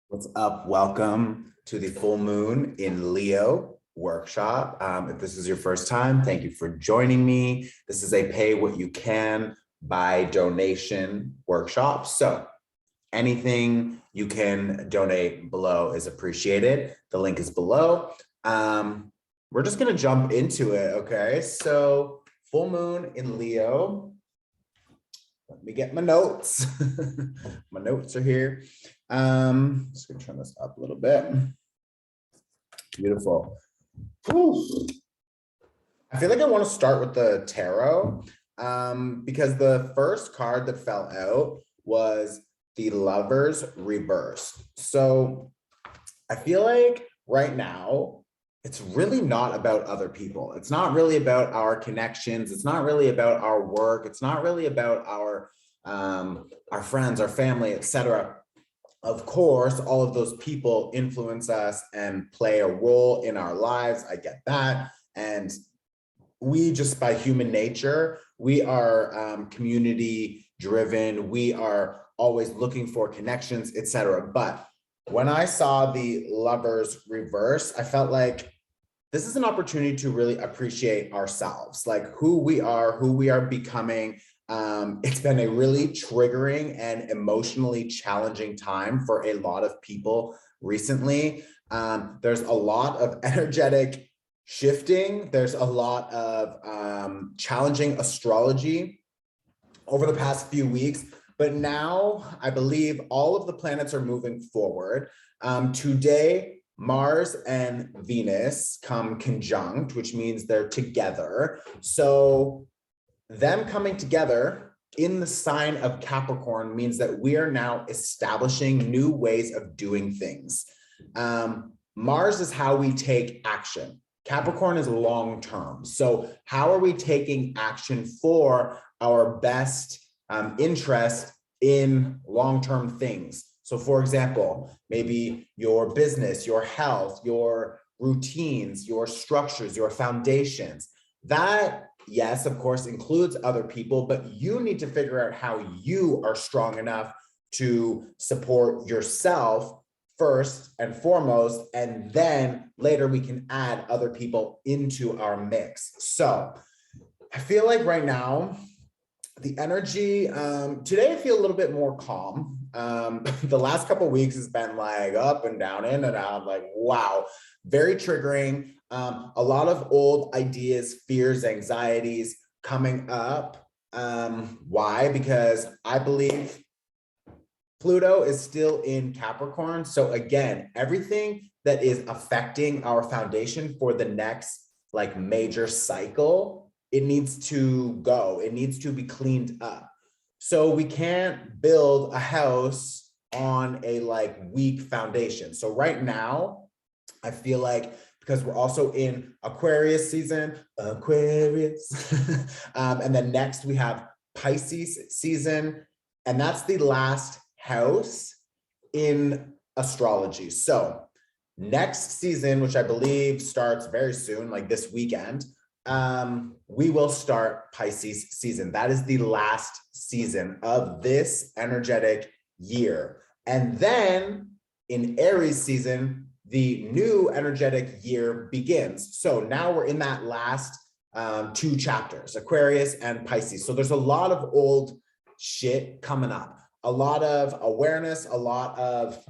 What's up? Welcome to the full moon in Leo workshop. If this is your first time, thank you for joining me. This is a pay what you can by donation workshop. So anything you can donate below is appreciated. The link is below. We're just going to jump into it. Okay. So full moon in Leo. Let me get my notes. My notes are here. Just gonna turn this up a little bit. Beautiful. Whew. I feel like I want to start with the tarot because the first card that fell out was the Lovers reversed. So I feel like right now it's really not about other people. It's not really about our connections. It's not really about our work. It's not really about our friends, our family, etc. Of course, all of those people influence us and play a role in our lives. I get that. And we just by human nature, we are community driven. We are always looking for connections, etc. But when I saw the Lovers reverse, I felt like this is an opportunity to really appreciate ourselves, like who we are becoming. It's been a really triggering and emotionally challenging time for a lot of people recently. There's a lot of energetic shifting. There's a lot of challenging astrology over the past few weeks. But now I believe all of the planets are moving forward. Today, Mars and Venus come conjunct, which means they're together. So them coming together in the sign of Capricorn means that we are now establishing new ways of doing things. Mars is how we take action. Capricorn is long term. So how are we taking action for our best interest in long-term things? So for example, maybe your business, your health, your routines, your structures, your foundations. That, yes, of course, includes other people, but you need to figure out how you are strong enough to support yourself first and foremost, and then later we can add other people into our mix. So I feel like right now, the energy today, I feel a little bit more calm. The last couple of weeks has been like up and down, in and out, like, wow, very triggering. A lot of old ideas, fears, anxieties coming up. Why? Because I believe Pluto is still in Capricorn. So again, everything that is affecting our foundation for the next like major cycle, it needs to go. It needs to be cleaned up. So we can't build a house on a like weak foundation. So right now, I feel like because we're also in Aquarius season, Aquarius, and then next we have Pisces season, and that's the last house in astrology. So next season, which I believe starts very soon, like this weekend, we will start Pisces season. That is the last season of this energetic year. And then in Aries season, the new energetic year begins. So now we're in that last two chapters, Aquarius and Pisces. So there's a lot of old shit coming up, a lot of awareness, a lot of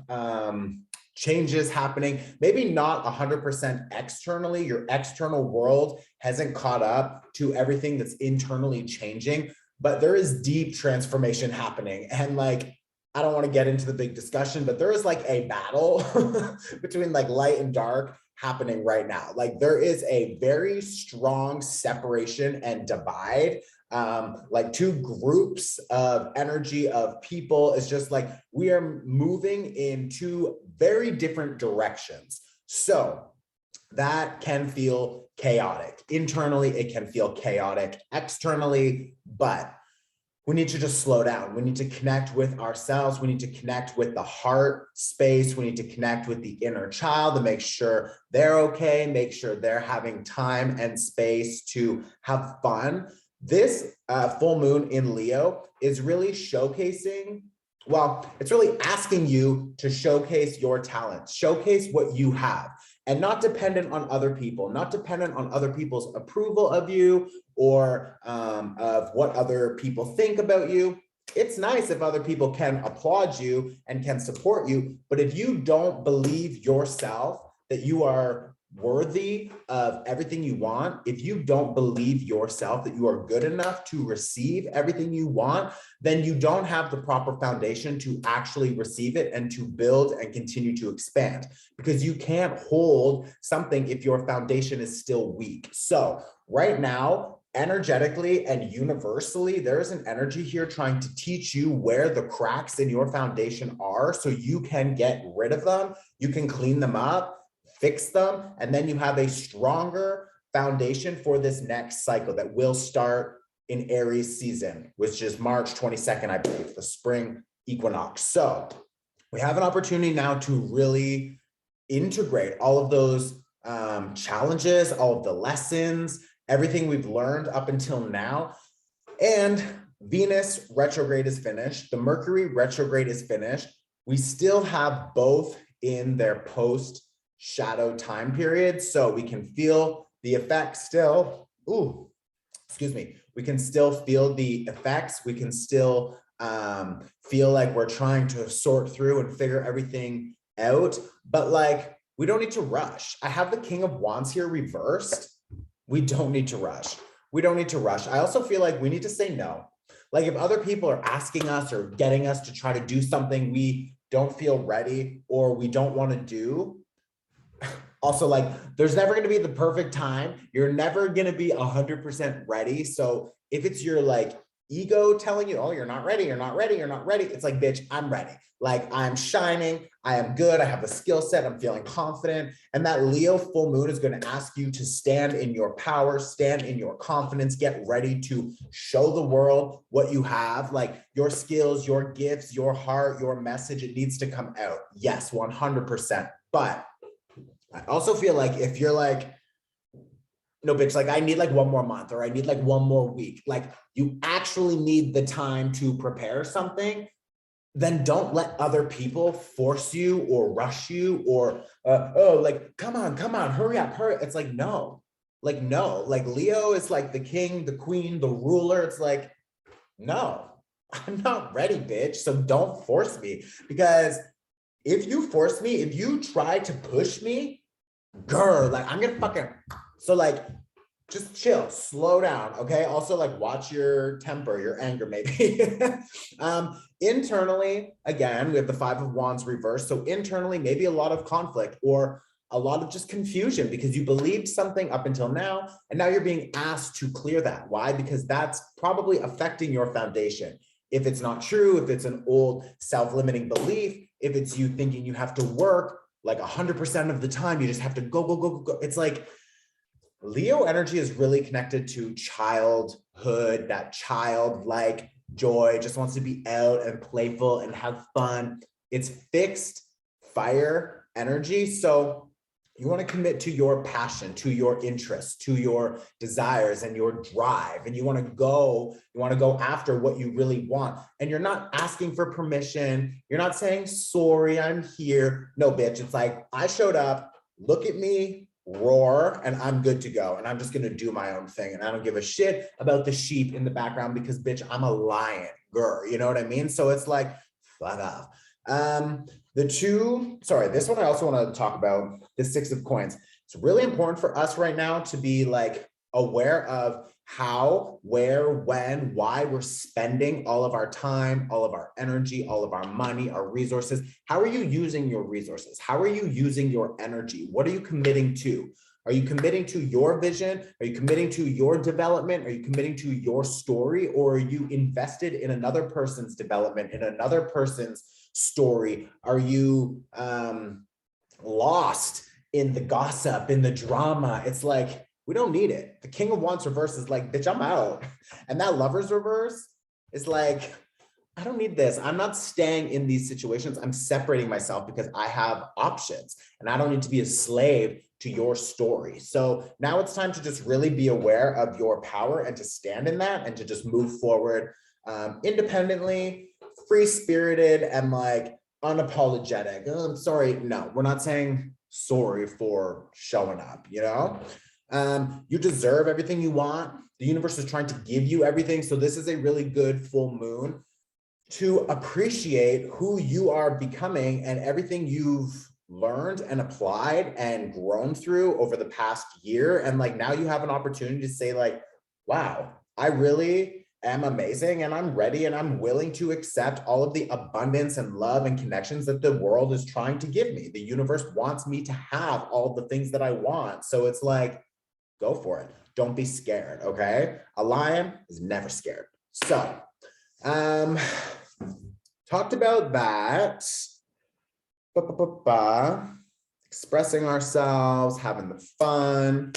changes happening, maybe not 100% externally. Your external world hasn't caught up to everything that's internally changing, but there is deep transformation happening. And like, I don't want to get into the big discussion, but there is like a battle between like light and dark happening right now. Like there is a very strong separation and divide, like two groups of energy of people. It's just like we are moving in two very different directions. So that can feel chaotic. Internally, it can feel chaotic externally, but we need to just slow down. We need to connect with ourselves. We need to connect with the heart space. We need to connect with the inner child to make sure they're okay, make sure they're having time and space to have fun. This full moon in Leo is really showcasing Well, it's really asking you to showcase your talents, showcase what you have, and not dependent on other people, not dependent on other people's approval of you or of what other people think about you. It's nice if other people can applaud you and can support you, but if you don't believe yourself that you are worthy of everything you want, if you don't believe yourself that you are good enough to receive everything you want, then you don't have the proper foundation to actually receive it and to build and continue to expand, because you can't hold something if your foundation is still weak. So right now, energetically and universally, there's an energy here trying to teach you where the cracks in your foundation are so you can get rid of them, you can clean them up, fix them, and then you have a stronger foundation for this next cycle that will start in Aries season, which is March 22nd, I believe, the spring equinox. So we have an opportunity now to really integrate all of those challenges, all of the lessons, everything we've learned up until now. And Venus retrograde is finished. The Mercury retrograde is finished. We still have both in their post shadow time period. So we can feel the effects still. Ooh, excuse me. We can still feel the effects. We can still feel like we're trying to sort through and figure everything out. But like, we don't need to rush. I have the King of Wands here reversed. We don't need to rush. We don't need to rush. I also feel like we need to say no. Like if other people are asking us or getting us to try to do something we don't feel ready or we don't want to do, also, like, there's never going to be the perfect time. You're never going to be 100% ready. So if it's your like ego telling you, oh, you're not ready, you're not ready, you're not ready. It's like, bitch, I'm ready. Like I'm shining. I am good. I have the skill set. I'm feeling confident. And that Leo full moon is going to ask you to stand in your power, stand in your confidence, get ready to show the world what you have, like your skills, your gifts, your heart, your message. It needs to come out. Yes, 100%. But I also feel like if you're like, no, bitch, like I need like one more month or I need like one more week, like you actually need the time to prepare something, then don't let other people force you or rush you or, oh, like, come on, hurry up, hurry. It's like, no, like Leo is like the king, the queen, the ruler. It's like, no, I'm not ready, bitch. So don't force me, because if you force me, if you try to push me, girl, like I'm gonna fucking, so like, just chill, slow down, okay? Also like watch your temper, your anger maybe. Internally, again, we have the Five of Wands reversed. So internally, maybe a lot of conflict or a lot of just confusion because you believed something up until now, and now you're being asked to clear that. Why? Because that's probably affecting your foundation. If it's not true, if it's an old self-limiting belief, if it's you thinking you have to work like 100% of the time, you just have to go. It's like Leo energy is really connected to childhood, that childlike joy, just wants to be out and playful and have fun. It's fixed fire energy. So you want to commit to your passion, to your interests, to your desires and your drive. And you want to go after what you really want. And you're not asking for permission. You're not saying, sorry, I'm here. No, bitch. It's like, I showed up, look at me, roar, and I'm good to go. And I'm just going to do my own thing. And I don't give a shit about the sheep in the background because, bitch, I'm a lion, girl. You know what I mean? So it's like, fuck off. This one I also want to talk about, the Six of Coins. It's really important for us right now to be like aware of how, where, when, why we're spending all of our time, all of our energy, all of our money, our resources. How are you using your resources? How are you using your energy? What are you committing to? Are you committing to your vision? Are you committing to your development? Are you committing to your story? Or are you invested in another person's development, in another person's story? Are you lost in the gossip, in the drama? It's like, we don't need it. The King of Wands reverse is like, bitch, I'm out. And that Lover's reverse is like, I don't need this. I'm not staying in these situations. I'm separating myself because I have options and I don't need to be a slave to your story. So now it's time to just really be aware of your power and to stand in that and to just move forward independently, free-spirited and like unapologetic. Oh, I'm sorry. No, we're not saying sorry for showing up, you know? You deserve everything you want. The universe is trying to give you everything. So this is a really good full moon to appreciate who you are becoming and everything you've learned and applied and grown through over the past year. And like now you have an opportunity to say like, wow, I really am amazing and I'm ready and I'm willing to accept all of the abundance and love and connections that the world is trying to give me. The universe wants me to have all the things that I want. So it's like, go for it. Don't be scared, okay? A lion is never scared. So, talked about that. Expressing ourselves, having the fun.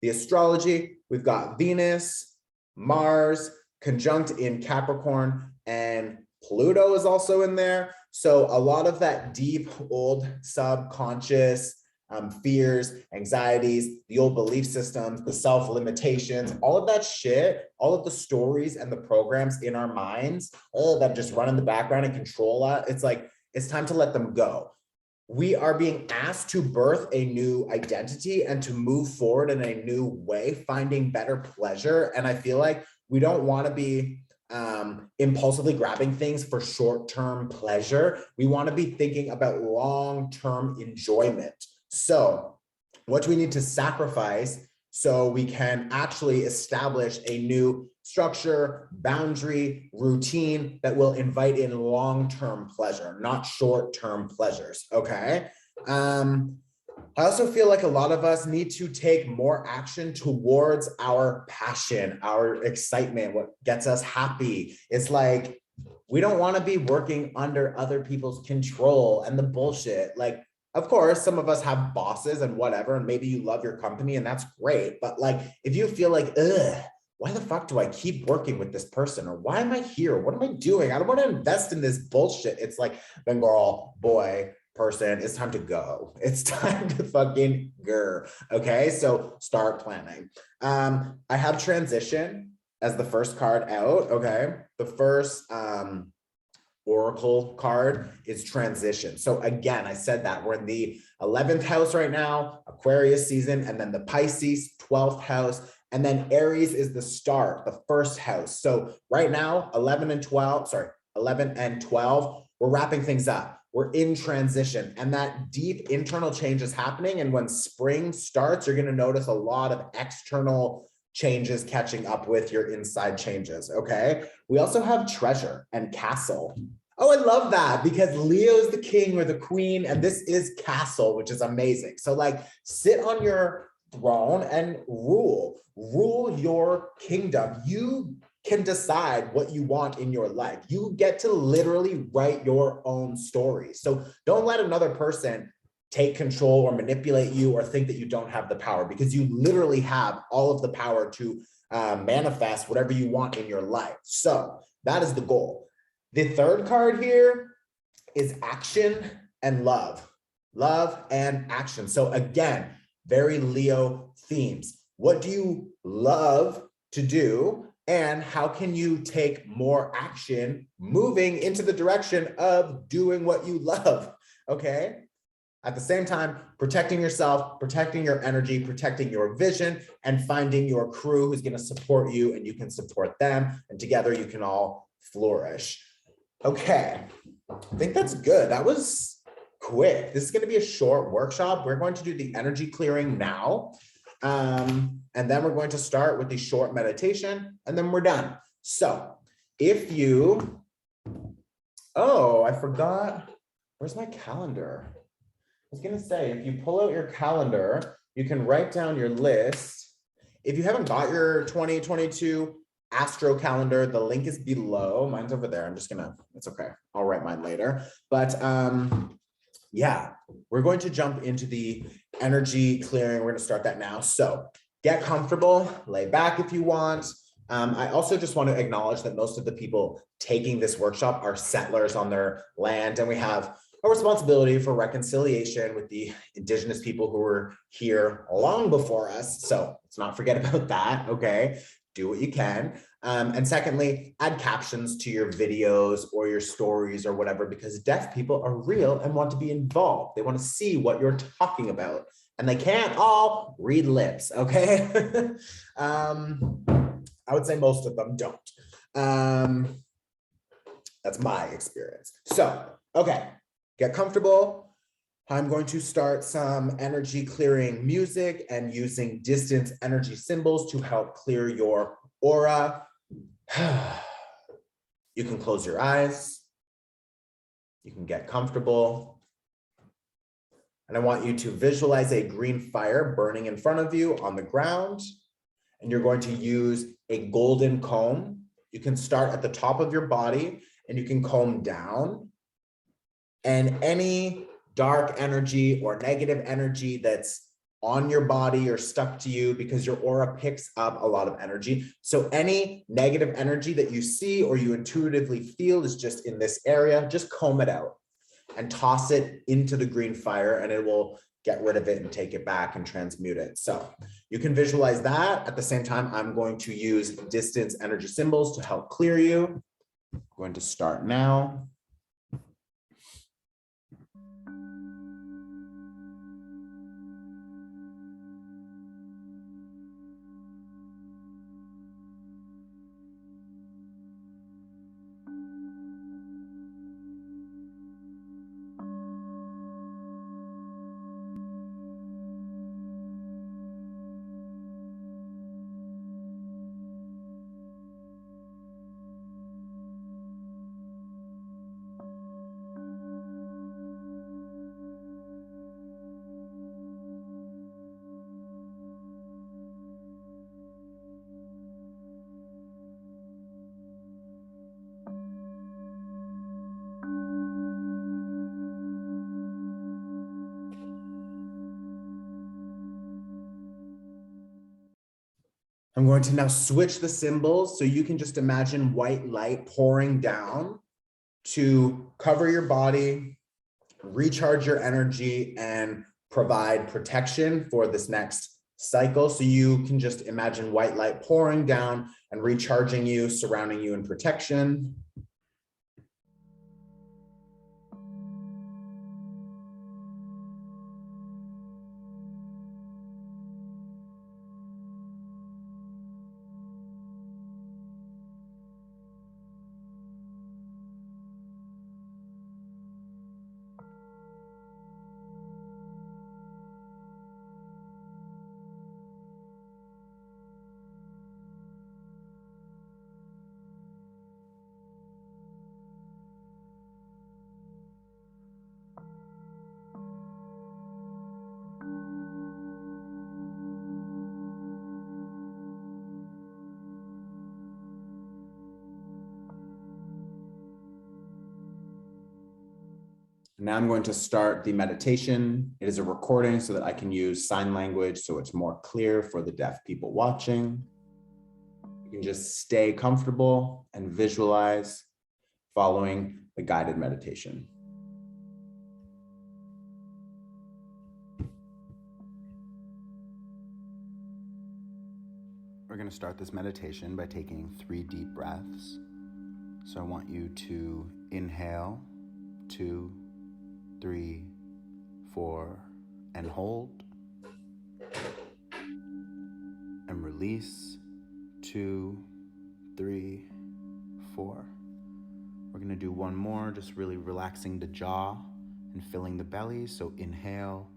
The astrology, we've got Venus, Mars, conjunct in Capricorn, and Pluto is also in there. So a lot of that deep, old subconscious fears, anxieties, the old belief systems, the self-limitations, all of that shit, all of the stories and the programs in our minds that just run in the background and control us. It's like, it's time to let them go. We are being asked to birth a new identity and to move forward in a new way, finding better pleasure. And I feel like we don't want to be impulsively grabbing things for short-term pleasure. We want to be thinking about long-term enjoyment. So what do we need to sacrifice so we can actually establish a new structure, boundary, routine that will invite in long-term pleasure, not short-term pleasures, okay? I also feel like a lot of us need to take more action towards our passion, our excitement, what gets us happy. It's like, we don't want to be working under other people's control and the bullshit. Like, of course, some of us have bosses and whatever, and maybe you love your company and that's great. But like, if you feel like, ugh, why the fuck do I keep working with this person? Or why am I here? What am I doing? I don't want to invest in this bullshit. It's like, then girl, boy, person, it's time to go. It's time to fucking go. Okay, so start planning. I have transition as the first card out. Okay, the first oracle card is transition. So again, I said that we're in the 11th house right now, Aquarius season, and then the Pisces 12th house, and then Aries is the start, the first house. So right now, 11 and 12, we're wrapping things up. We're in transition, and that deep internal change is happening. And when spring starts, you're going to notice a lot of external changes catching up with your inside changes. Okay. We also have treasure and castle. Oh, I love that because Leo is the king or the queen, and this is castle, which is amazing. So like, sit on your throne and rule your kingdom. You can decide what you want in your life. You get to literally write your own story. So don't let another person take control or manipulate you or think that you don't have the power, because you literally have all of the power to manifest whatever you want in your life. So that is the goal. The third card here is action and love. Love and action. So again, very Leo themes. What do you love to do? And how can you take more action moving into the direction of doing what you love? Okay. At the same time, protecting yourself, protecting your energy, protecting your vision, and finding your crew who's going to support you and you can support them. And together you can all flourish. Okay. I think that's good. That was quick. This is going to be a short workshop. We're going to do the energy clearing now. And then we're going to start with the short meditation, and then we're done. So if you, oh, I forgot, where's my calendar? I was going to say, if you pull out your calendar, you can write down your list. If you haven't got your 2022 Astro calendar, the link is below. Mine's over there. I'm just going to, it's okay. I'll write mine later. But yeah, we're going to jump into the energy clearing. We're going to start that now. So get comfortable, lay back if you want. I also just want to acknowledge that most of the people taking this workshop are settlers on their land, and we have a responsibility for reconciliation with the Indigenous people who were here long before us. So let's not forget about that, okay? do what you can. And secondly, add captions to your videos or your stories or whatever, because deaf people are real and want to be involved. They want to see what you're talking about, and they can't all read lips, okay? I would say most of them don't. That's my experience. So, okay, get comfortable. I'm going to start some energy clearing music and using distance energy symbols to help clear your aura. You can close your eyes. You can get comfortable. And I want you to visualize a green fire burning in front of you on the ground. And you're going to use a golden comb. You can start at the top of your body and you can comb down. And any dark energy or negative energy that's on your body or stuck to you, because your aura picks up a lot of energy. So any negative energy that you see or you intuitively feel is just in this area, just comb it out and toss it into the green fire, and it will get rid of it and take it back and transmute it. So you can visualize that. At the same time, I'm going to use distance energy symbols to help clear you. I'm going to start now. I'm going to now switch the symbols, so you can just imagine white light pouring down to cover your body, recharge your energy, and provide protection for this next cycle. So you can just imagine white light pouring down and recharging you, surrounding you in protection. Now I'm going to start the meditation. It is a recording so that I can use sign language so it's more clear for the deaf people watching. You can just stay comfortable and visualize following the guided meditation. We're going to start this meditation by taking 3 deep breaths. So I want you to inhale 2, 3, 4, and hold. And release 2, 3, 4. We're going to do one more, just really relaxing the jaw and filling the belly. So inhale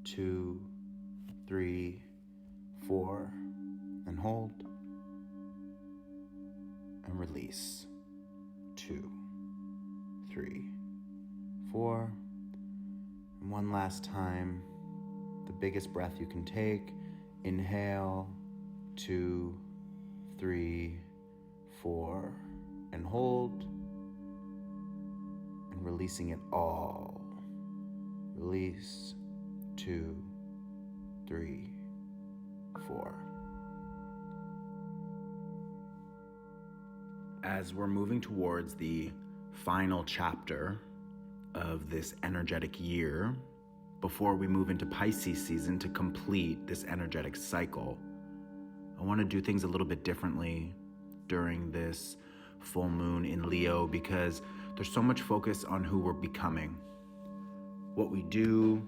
2, 3, 4, and hold. And release 2, 3, 4. And one last time, the biggest breath you can take. Inhale 2, 3, 4, and hold. And releasing it all. Release 2, 3, 4. As we're moving towards the final chapter of this energetic year, before we move into Pisces season to complete this energetic cycle, I want to do things a little bit differently during this full moon in Leo because there's so much focus on who we're becoming, what we do,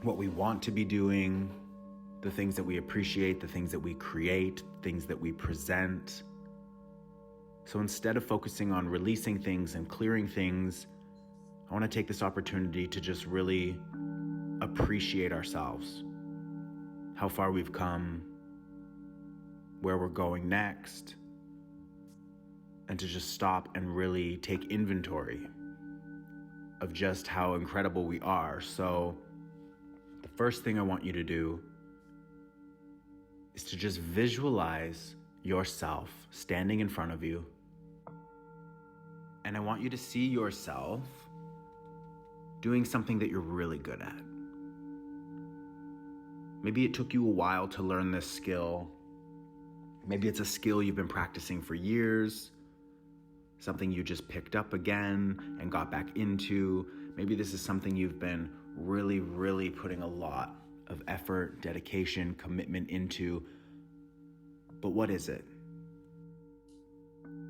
what we want to be doing, the things that we appreciate, the things that we create, things that we present. So instead of focusing on releasing things and clearing things, I want to take this opportunity to just really appreciate ourselves, how far we've come, where we're going next, and to just stop and really take inventory of just how incredible we are. So the first thing I want you to do is to just visualize yourself standing in front of you. And I want you to see yourself doing something that you're really good at. Maybe it took you a while to learn this skill. Maybe it's a skill you've been practicing for years, something you just picked up again and got back into. Maybe this is something you've been really, really putting a lot of effort, dedication, commitment into. But what is it?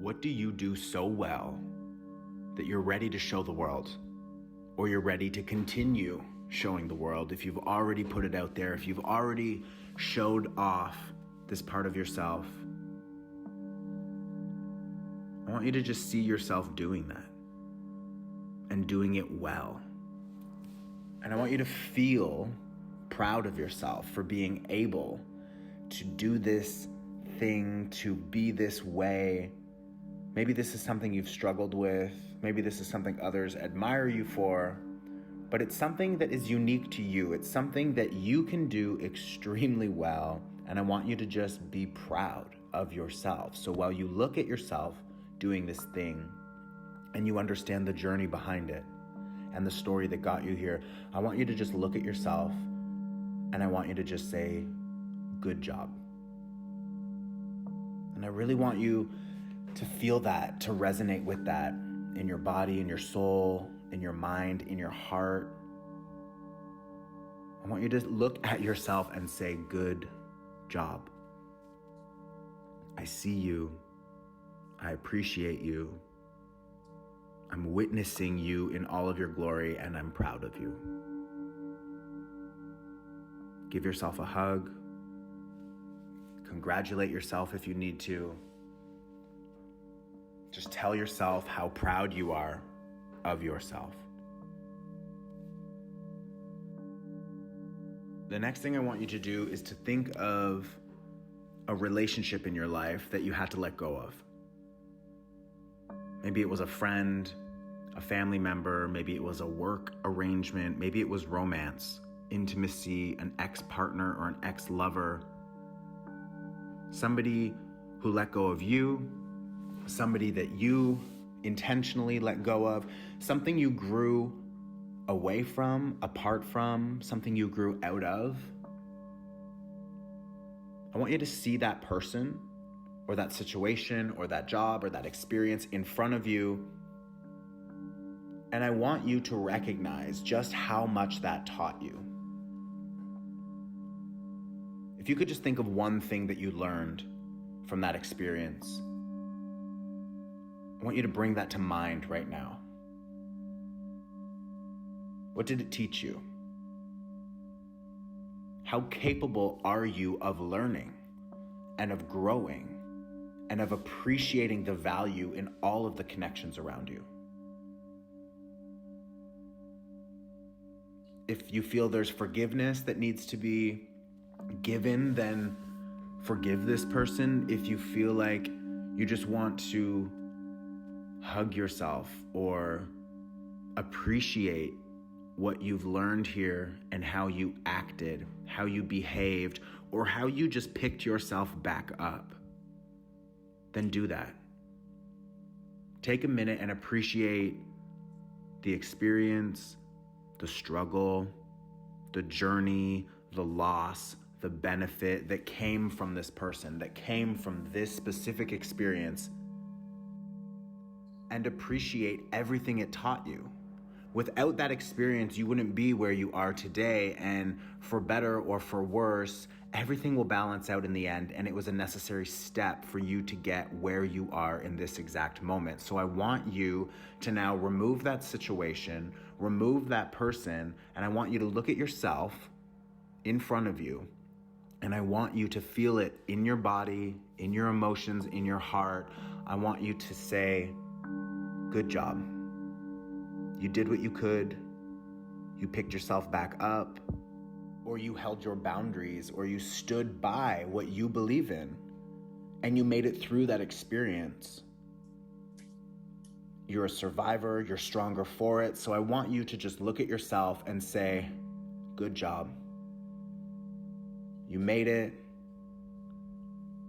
What do you do so well that you're ready to show the world? Or you're ready to continue showing the world if you've already put it out there, if you've already showed off this part of yourself? I want you to just see yourself doing that and doing it well. And I want you to feel proud of yourself for being able to do this thing, to be this way. Maybe this is something you've struggled with. Maybe this is something others admire you for, but it's something that is unique to you. It's something that you can do extremely well. And I want you to just be proud of yourself. So while you look at yourself doing this thing and you understand the journey behind it and the story that got you here, I want you to just look at yourself and I want you to just say, good job. And I really want you to feel that, to resonate with that in your body, in your soul, in your mind, in your heart. I want you to look at yourself and say, good job. I see you. I appreciate you. I'm witnessing you in all of your glory, and I'm proud of you. Give yourself a hug. Congratulate yourself if you need to. Just tell yourself how proud you are of yourself. The next thing I want you to do is to think of a relationship in your life that you had to let go of. Maybe it was a friend, a family member, maybe it was a work arrangement, maybe it was romance, intimacy, an ex-partner or an ex-lover. Somebody who let go of you, somebody that you intentionally let go of, something you grew away from, apart from, something you grew out of. I want you to see that person or that situation or that job or that experience in front of you. And I want you to recognize just how much that taught you. If you could just think of one thing that you learned from that experience, I want you to bring that to mind right now. What did it teach you? How capable are you of learning and of growing and of appreciating the value in all of the connections around you? If you feel there's forgiveness that needs to be given, then forgive this person. If you feel like you just want to hug yourself or appreciate what you've learned here and how you acted, how you behaved, or how you just picked yourself back up, then do that. Take a minute and appreciate the experience, the struggle, the journey, the loss, the benefit that came from this person, that came from this specific experience, and appreciate everything it taught you. Without that experience, you wouldn't be where you are today. And for better or for worse, everything will balance out in the end. And it was a necessary step for you to get where you are in this exact moment. So I want you to now remove that situation, remove that person, and I want you to look at yourself in front of you. And I want you to feel it in your body, in your emotions, in your heart. I want you to say, good job. You did what you could. You picked yourself back up, or you held your boundaries, or you stood by what you believe in, and you made it through that experience. You're a survivor, you're stronger for it. So I want you to just look at yourself and say, good job. You made it.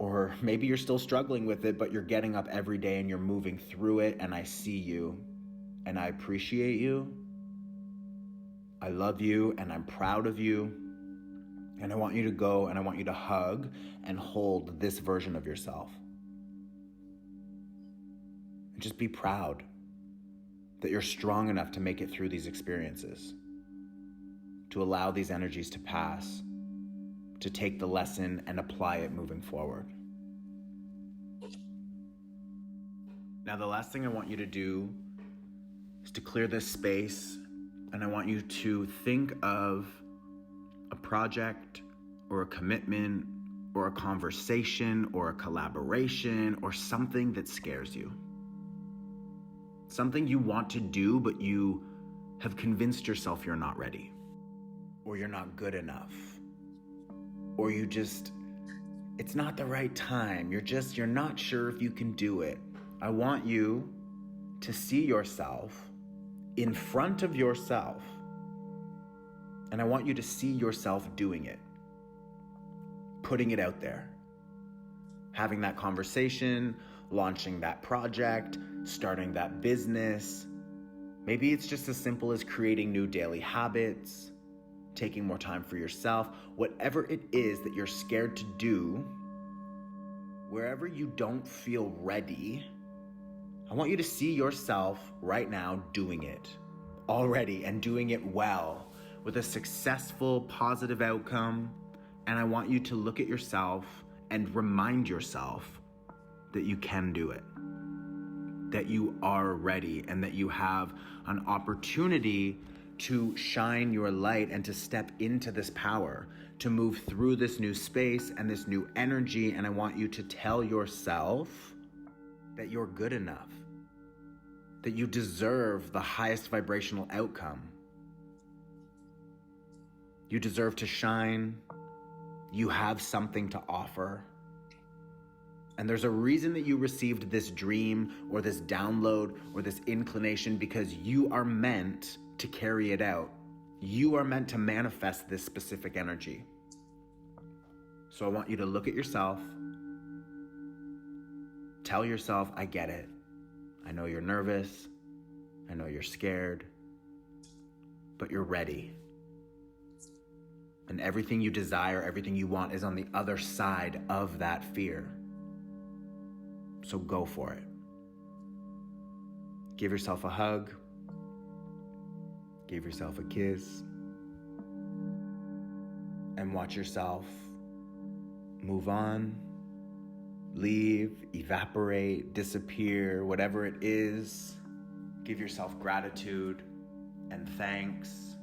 Or maybe you're still struggling with it, but you're getting up every day and you're moving through it, and I see you. And I appreciate you. I love you and I'm proud of you. And I want you to go and I want you to hug and hold this version of yourself. And just be proud that you're strong enough to make it through these experiences, to allow these energies to pass, to take the lesson and apply it moving forward. Now, the last thing I want you to do is to clear this space, and I want you to think of a project or a commitment or a conversation or a collaboration or something that scares you. Something you want to do, but you have convinced yourself you're not ready, or you're not good enough, or it's not the right time. You're not sure if you can do it. I want you to see yourself in front of yourself, and I want you to see yourself doing it, putting it out there, having that conversation, launching that project, starting that business. Maybe it's just as simple as creating new daily habits, taking more time for yourself, whatever it is that you're scared to do. Wherever you don't feel ready, I want you to see yourself right now doing it already, and doing it well with a successful, positive outcome. And I want you to look at yourself and remind yourself that you can do it, that you are ready, and that you have an opportunity to shine your light and to step into this power, to move through this new space and this new energy. And I want you to tell yourself that you're good enough, that you deserve the highest vibrational outcome. You deserve to shine. You have something to offer. And there's a reason that you received this dream or this download or this inclination, because you are meant to carry it out. You are meant to manifest this specific energy. So I want you to look at yourself, tell yourself, I get it. I know you're nervous. I know you're scared, but you're ready. And everything you desire, everything you want is on the other side of that fear. So go for it. Give yourself a hug. Give yourself a kiss. And watch yourself move on, leave, evaporate, disappear, whatever it is. Give yourself gratitude and thanks.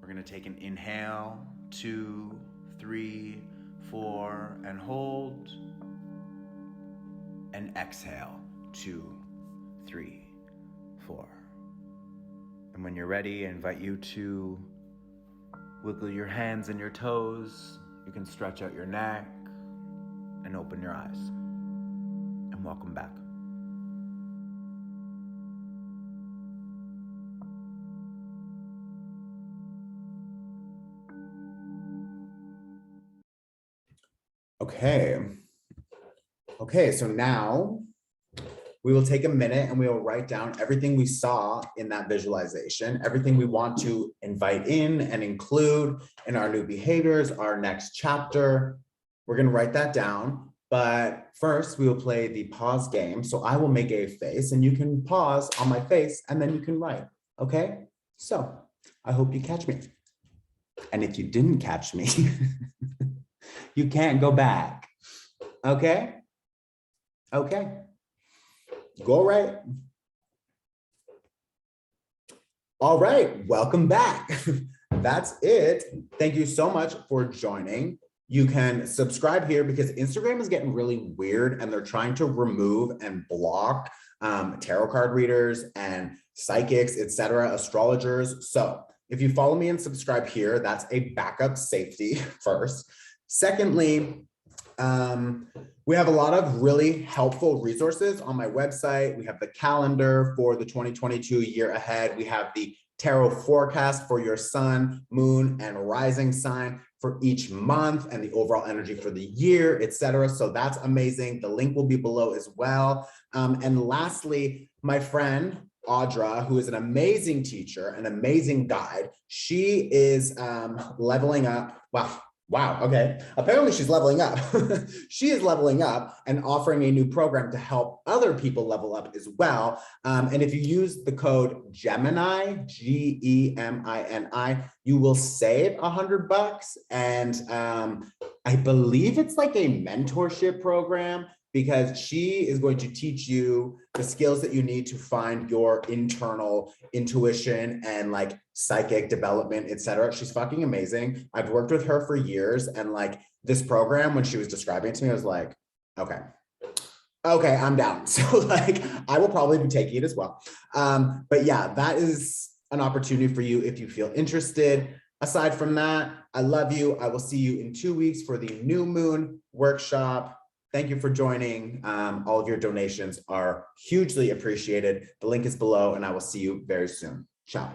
We're going to take an inhale, 2, 3, 4, and hold. And exhale, 2, 3, 4. And when you're ready, I invite you to wiggle your hands and your toes. You can stretch out your neck and open your eyes. And welcome back. Okay, so now we will take a minute and we will write down everything we saw in that visualization, everything we want to invite in and include in our new behaviors, our next chapter. We're going to write that down. But first we will play the pause game. So I will make a face and you can pause on my face and then you can write, okay? So I hope you catch me. And if you didn't catch me, you can't go back, okay? Okay, go right. All right, welcome back. That's it. Thank you so much for joining. You can subscribe here because Instagram is getting really weird and they're trying to remove and block tarot card readers and psychics, etc., astrologers. So if you follow me and subscribe here, that's a backup safety first. Secondly, we have a lot of really helpful resources on my website. We have the calendar for the 2022 year ahead. We have the tarot forecast for your sun, moon, and rising sign for each month and the overall energy for the year, etc. So that's amazing. The link will be below as well. And lastly, my friend, Audra, who is an amazing teacher, an amazing guide. She is leveling up. Wow. Okay. Apparently she's leveling up. She is leveling up and offering a new program to help other people level up as well. And if you use the code Gemini, Gemini, you will save $100. And I believe it's like a mentorship program because she is going to teach you the skills that you need to find your internal intuition and like psychic development, etc. She's fucking amazing. I've worked with her for years, and like this program, when she was describing it to me, I was like, okay, I'm down. So like, I will probably be taking it as well. But yeah, that is an opportunity for you if you feel interested. Aside from that, I love you. I will see you in 2 weeks for the new moon workshop. Thank you for joining. All of your donations are hugely appreciated. The link is below, and I will see you very soon. Ciao.